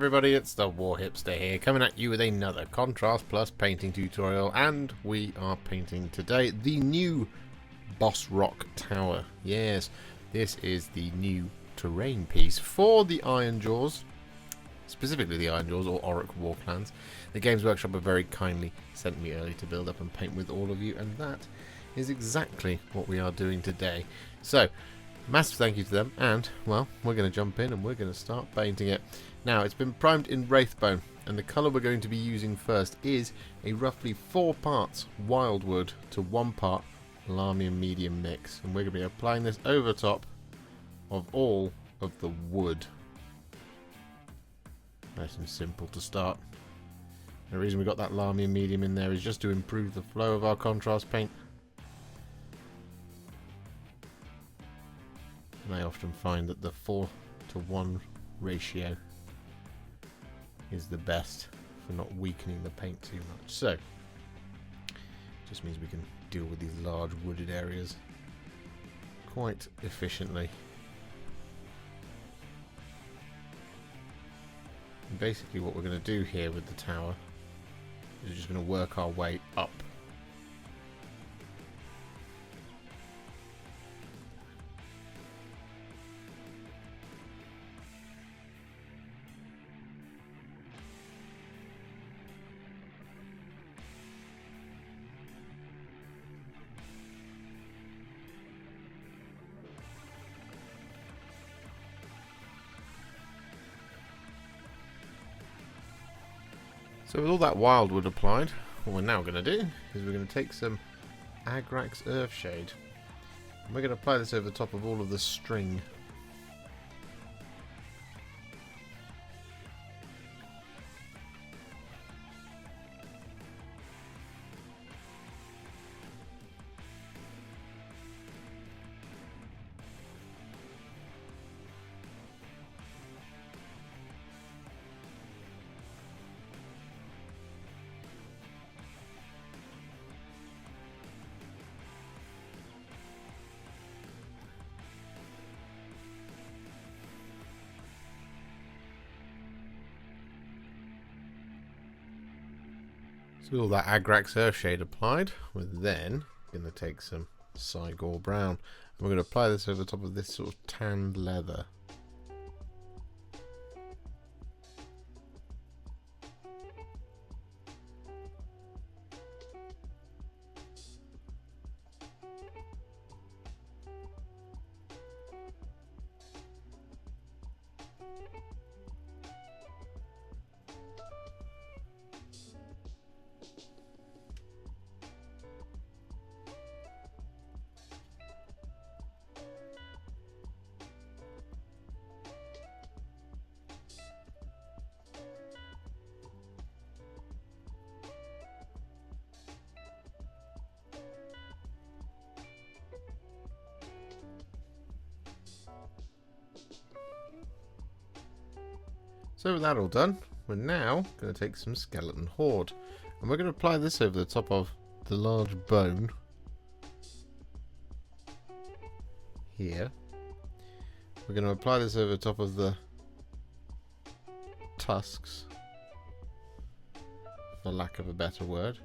everybody, it's the Warhipster here, coming at you with another Contrast Plus painting tutorial, and we are painting today the new Bossrokk Tower. Yes, this is the new terrain piece for the Ironjawz, specifically the Ironjawz or Orruk Warclans. The Games Workshop have very kindly sent me early to build up and paint with all of you, and that is exactly what we are doing today. So, massive thank you to them, and, well, we're going to jump in and we're going to start painting it. Now, it's been primed in Wraithbone, and the colour we're going to be using first is a roughly 4 parts Wyldwood to 1 part Lahmian Medium mix, and we're going to be applying this over top of all of the wood. Nice and simple to start. The reason we got that Lahmian Medium in there is just to improve the flow of our contrast paint. And I often find that the 4:1 ratio is the best for not weakening the paint too much. So, it just means we can deal with these large wooded areas quite efficiently. And basically what we're going to do here with the tower is we're just going to work our way up. So with all that Wyldwood applied, what we're now going to do is we're going to take some Agrax Earthshade, and we're going to apply this over the top of all of the string. So with all that Agrax Earthshade applied, we're then going to take some Cygor Brown, and we're going to apply this over the top of this sort of tanned leather. So with that all done, we're now going to take some Skeleton Horde, and we're going to apply this over the top of the large bone here. We're going to apply this over the top of the tusks, for lack of a better word,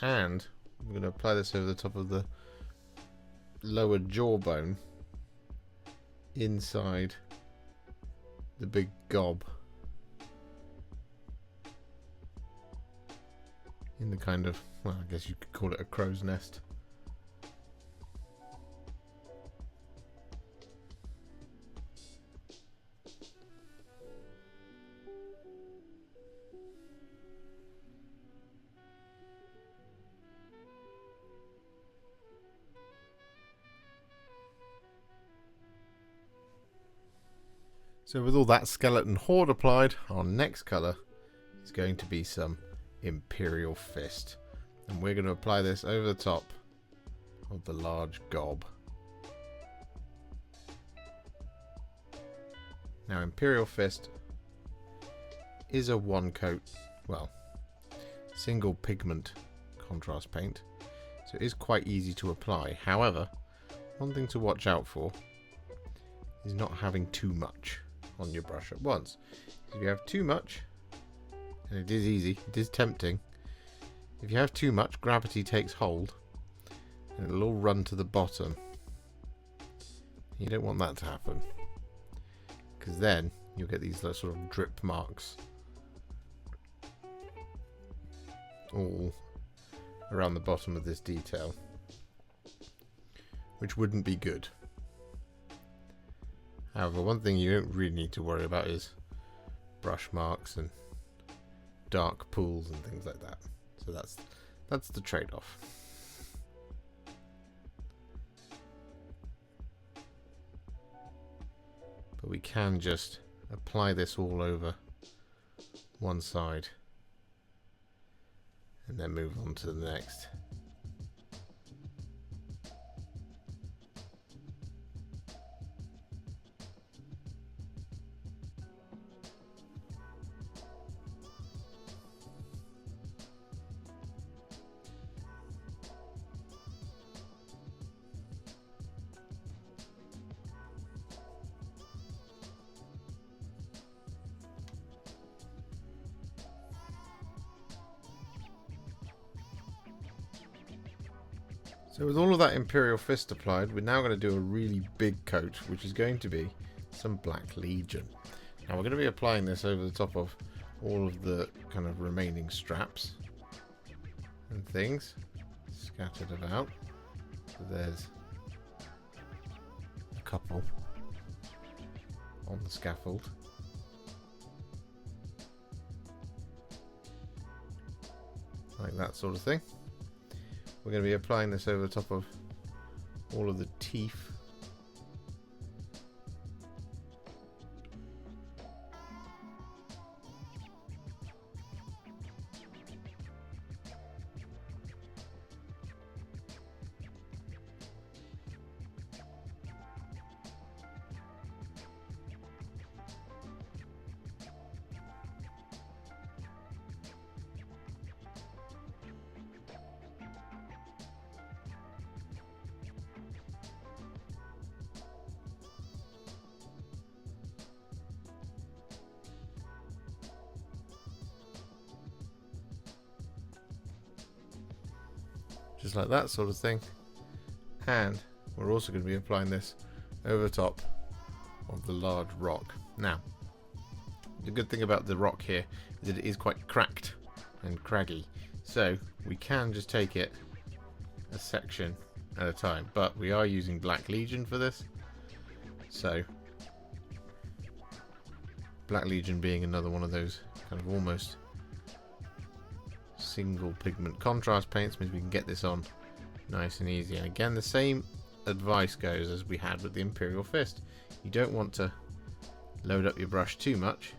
and we're going to apply this over the top of the lower jawbone inside the big gob, in the kind of, well, I guess you could call it a crow's nest. So with all that Skeleton Horde applied, our next colour is going to be some Imperial Fist, and we're going to apply this over the top of the large gob. Now, Imperial Fist is a one coat, well, single pigment contrast paint, so it is quite easy to apply. However, one thing to watch out for is not having too much on your brush at once. If you have too much, and it is easy, it is tempting, if you have too much, gravity takes hold and it'll all run to the bottom. You don't want that to happen, because then you'll get these sort of drip marks all around the bottom of this detail, which wouldn't be good. However, one thing you don't really need to worry about is brush marks and dark pools and things like that. So that's the trade-off. But we can just apply this all over one side and then move on to the next. So with all of that Imperial Fist applied, we're now going to do a really big coat, which is going to be some Black Legion. Now we're going to be applying this over the top of all of the kind of remaining straps and things scattered about. So there's a couple on the scaffold. Like that sort of thing. We're going to be applying this over the top of all of the teeth. Just like that sort of thing. And we're also going to be applying this over the top of the large rock. Now, the good thing about the rock here is that it is quite cracked and craggy. So we can just take it a section at a time. But we are using Black Legion for this. So Black Legion being another one of those kind of almost single pigment contrast paints means we can get this on nice and easy. And again, the same advice goes as we had with the Imperial Fist. You don't want to load up your brush too much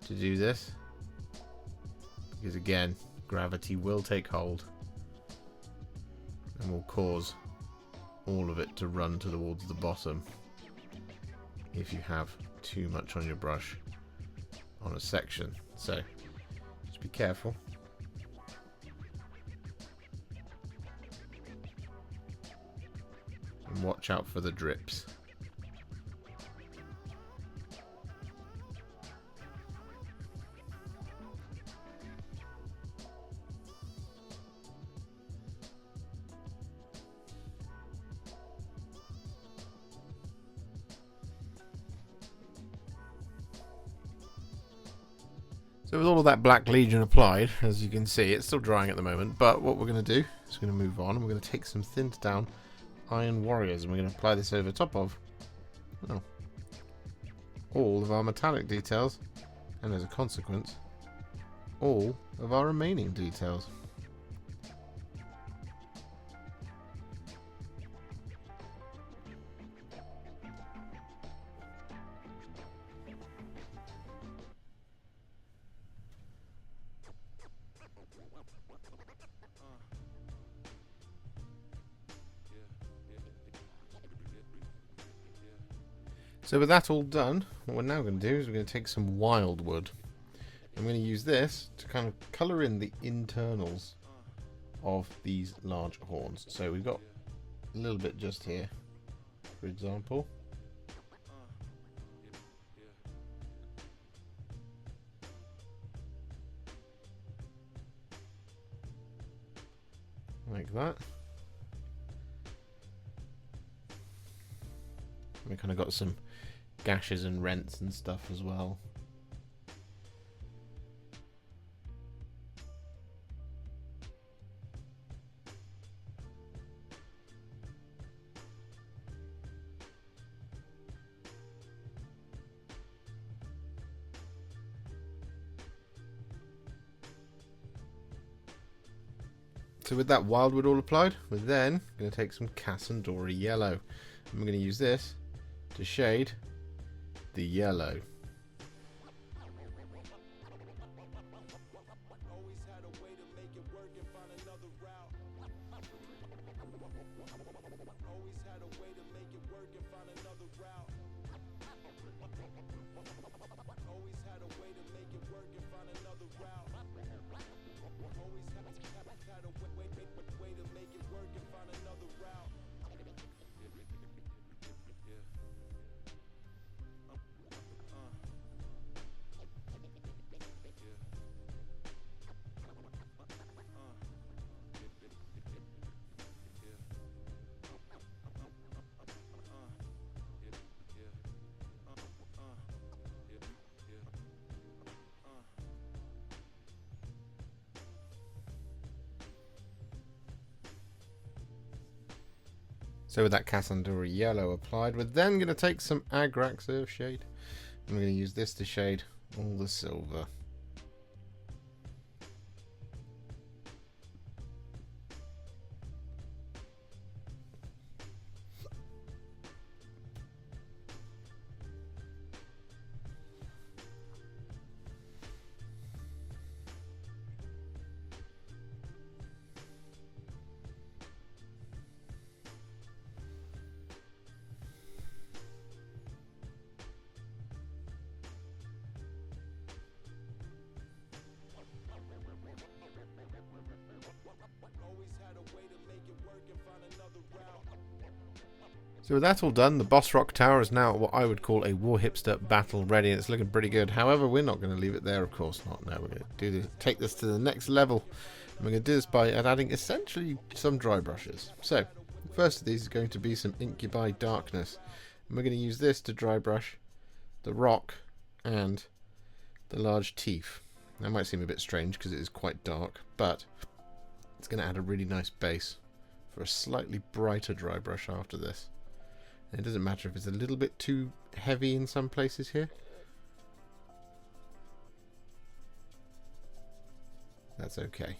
to do this, because again, gravity will take hold and will cause all of it to run towards the bottom if you have too much on your brush on a section. So be careful. And watch out for the drips. So with all of that Black Legion applied, as you can see, it's still drying at the moment, but what we're going to do is we're going to move on and we're going to take some thinned down Iron Warriors and we're going to apply this over top of all of our metallic details, and as a consequence, all of our remaining details. So with that all done, what we're now going to do is we're going to take some Wyldwood. I'm going to use this to kind of colour in the internals of these large horns. So we've got a little bit just here, for example. like that. We kind of got some gashes and rents and stuff as well. So with that Wyldwood all applied, we're then going to take some Casandora Yellow. And we're going to use this to shade the yellow. So with that Casandora Yellow applied, we're then going to take some Agrax Earthshade. And we're going to use this to shade all the silver. So with that all done, the Bossrokk Tower is now what I would call a Warhipster battle ready, and it's looking pretty good. However, we're not going to leave it there, of course not. No, we're going to take this to the next level. And we're going to do this by adding essentially some dry brushes. So, the first of these is going to be some Incubi Darkness. And we're going to use this to dry brush the rock and the large teeth. That might seem a bit strange because it is quite dark, but it's going to add a really nice base for a slightly brighter dry brush after this. And it doesn't matter if it's a little bit too heavy in some places here. That's okay.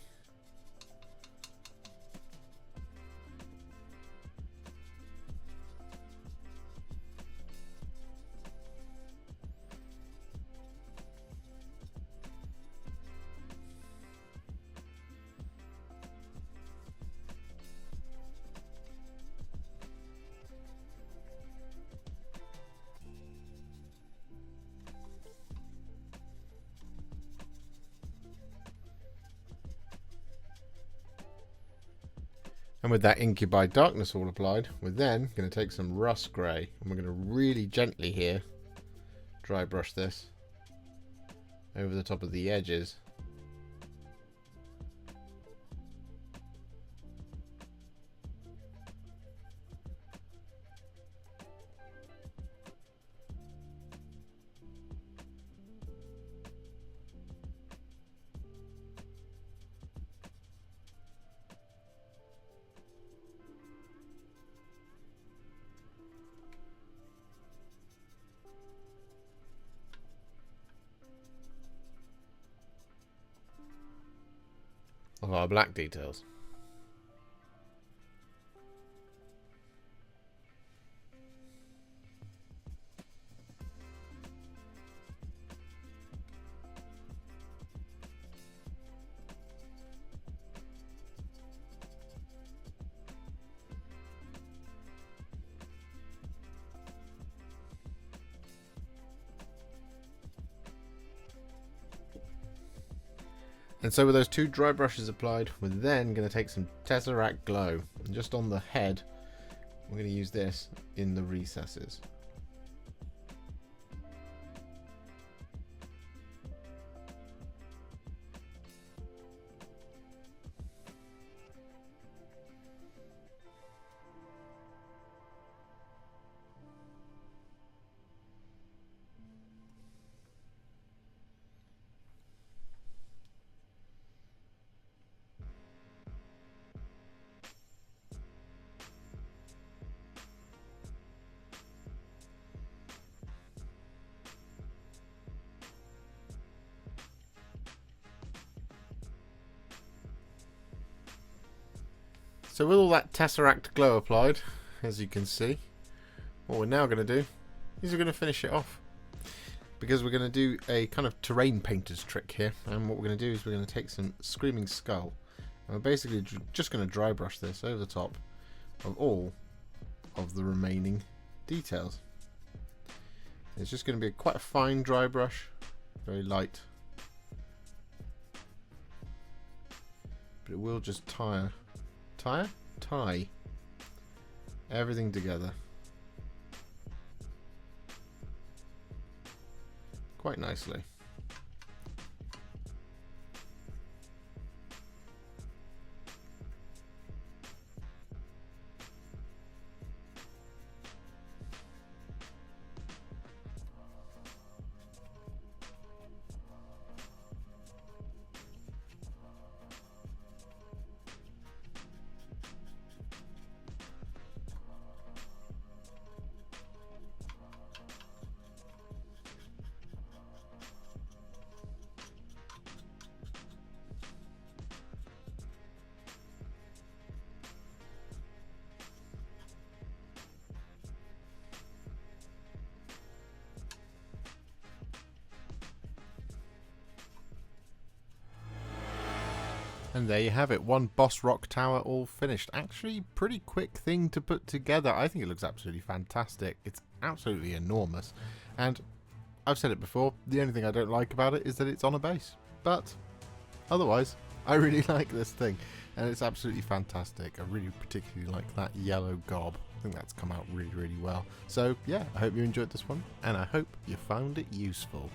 And with that Incubi Darkness all applied, we're then going to take some Russ Grey, and we're going to really gently here dry brush this over the top of the edges. Of our black details. And so with those two dry brushes applied, we're then going to take some Tesseract Glow. And just on the head, we're going to use this in the recesses. So with all that Tesseract Glow applied, as you can see, what we're now going to do is we're going to finish it off. Because we're going to do a kind of terrain painter's trick here. And what we're going to do is we're going to take some Screaming Skull. And we're basically just going to dry brush this over the top of all of the remaining details. It's just going to be quite a fine dry brush, very light. But it will just tie everything together quite nicely. And there you have it, one Bossrokk Tower all finished. Actually, pretty quick thing to put together. I think it looks absolutely fantastic. It's absolutely enormous. And I've said it before, the only thing I don't like about it is that it's on a base. But otherwise, I really like this thing. And it's absolutely fantastic. I really particularly like that yellow gob. I think that's come out really, really well. So yeah, I hope you enjoyed this one. And I hope you found it useful.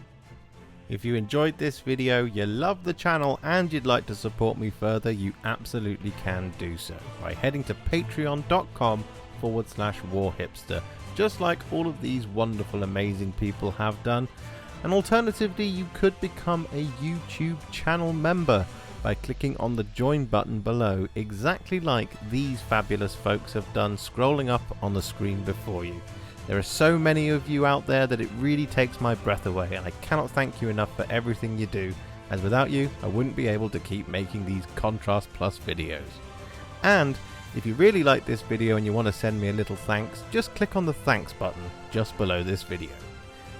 If you enjoyed this video, you love the channel and you'd like to support me further, you absolutely can do so by heading to patreon.com/warhipster, just like all of these wonderful, amazing people have done. And alternatively, you could become a YouTube channel member by clicking on the join button below, exactly like these fabulous folks have done scrolling up on the screen before you. There are so many of you out there that it really takes my breath away, and I cannot thank you enough for everything you do, as without you I wouldn't be able to keep making these Contrast Plus videos. And if you really like this video and you want to send me a little thanks, just click on the thanks button just below this video.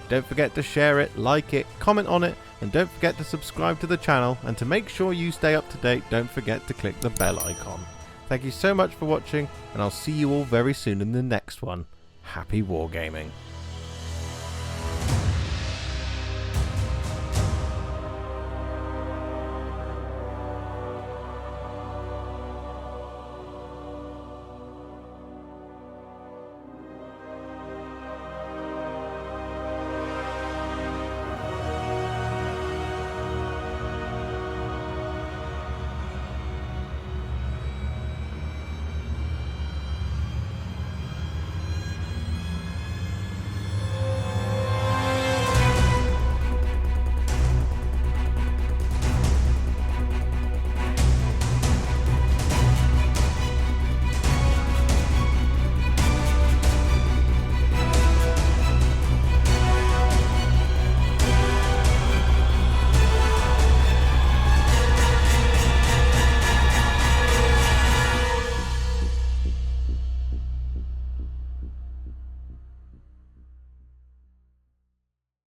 Don't forget to share it, like it, comment on it, and don't forget to subscribe to the channel, and to make sure you stay up to date, don't forget to click the bell icon. Thank you so much for watching, and I'll see you all very soon in the next one. Happy wargaming.